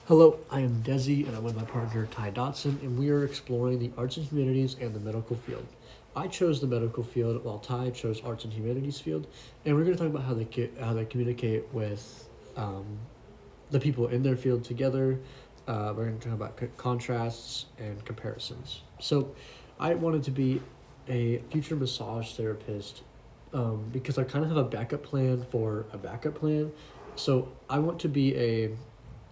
Hello, I am Dezi, and I'm with my partner Ty Dotson, and we are exploring the arts and humanities and the medical field. I chose the medical field, while Ty chose arts and humanities field, and we're going to talk about how they communicate with the people in their field together. We're going to talk about contrasts and comparisons. So, I wanted to be a future massage therapist because I kind of have a backup plan for a backup plan. So, I want to be a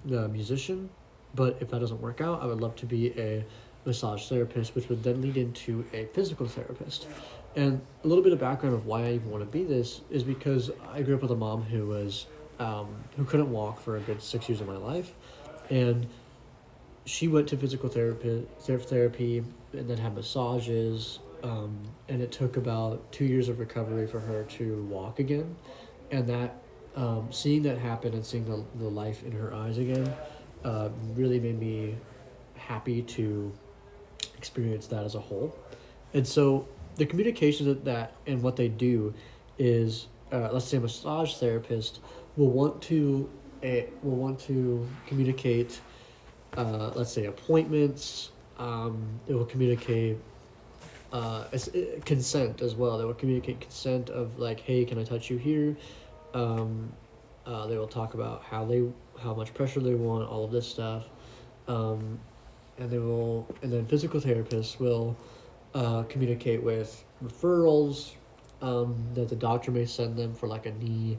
musician, but if that doesn't work out, I would love to be a massage therapist, which would then lead into a physical therapist. And a little bit of background of why I even want to be this is because I grew up with a mom who couldn't walk for a good 6 years of my life, and she went to physical therapy and then had massages. And it took about 2 years of recovery for her to walk again, and that seeing that happen and seeing the life in her eyes again really made me happy to experience that as a whole. And so the communication that and what they do is, let's say a massage therapist will want to communicate, let's say appointments. It will communicate consent as well. They will communicate consent of like, hey, can I touch you here? Um, they will talk about how much pressure they want, all of this stuff, um, and then physical therapists will communicate with referrals that the doctor may send them for like a knee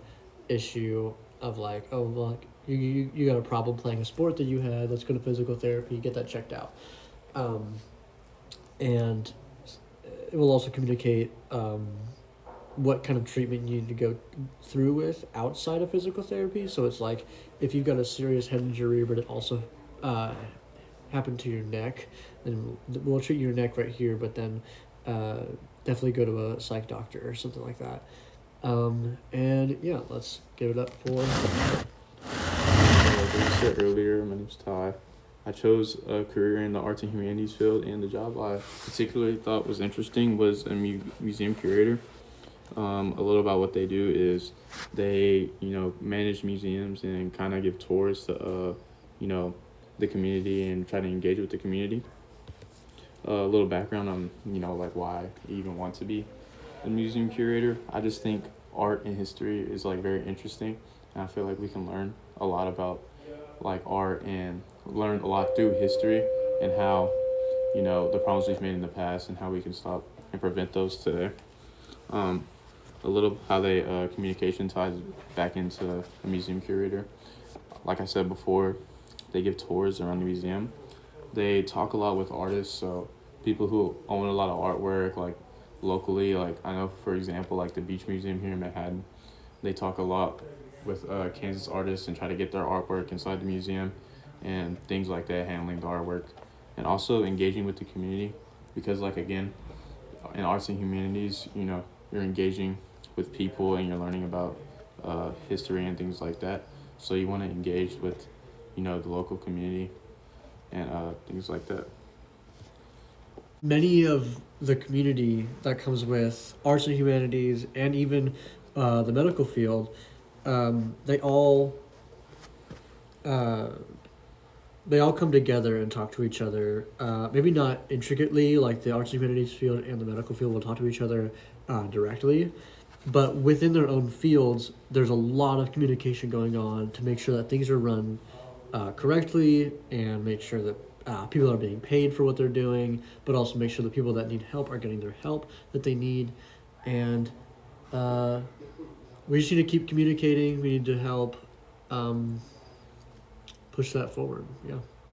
issue of like, oh, look, you got a problem playing a sport that you had. Let's go to physical therapy, get that checked out, um, and it will also communicate what kind of treatment you need to go through with outside of physical therapy. So it's like if you've got a serious head injury, but it also uh, happened to your neck, then we'll treat your neck right here, but then uh, definitely go to a psych doctor or something like that. And yeah, let's give it up for. Like I said earlier, my name's Ty. I chose a career in the arts and humanities field, and the job I particularly thought was interesting was a museum curator. A little about what they do is they, manage museums and kind of give tours to, you know, the community and try to engage with the community. A little background on, like why I even want to be a museum curator. I just think art and history is like very interesting, and I feel like we can learn a lot about like art and learn a lot through history and how the problems we've made in the past and how we can stop and prevent those today. Um, a little how they communication ties back into a museum curator. Like I said before, they give tours around the museum. They talk a lot with artists, so people who own a lot of artwork, like locally, like I know for example, like the Beach Museum here in Manhattan, they talk a lot with Kansas artists and try to get their artwork inside the museum and things like that, handling the artwork, and also engaging with the community, because like again, in arts and humanities, you're engaging with people and you're learning about history and things like that. So you want to engage with, the local community and things like that. Many of the community that comes with arts and humanities and even the medical field, they uh, they all come together and talk to each other. Maybe not intricately, like the arts and humanities field and the medical field will talk to each other directly, but within their own fields, there's a lot of communication going on to make sure that things are run correctly and make sure that people are being paid for what they're doing, but also make sure the people that need help are getting their help that they need. And uh, we just need to keep communicating. We need to help um, push that forward. Yeah.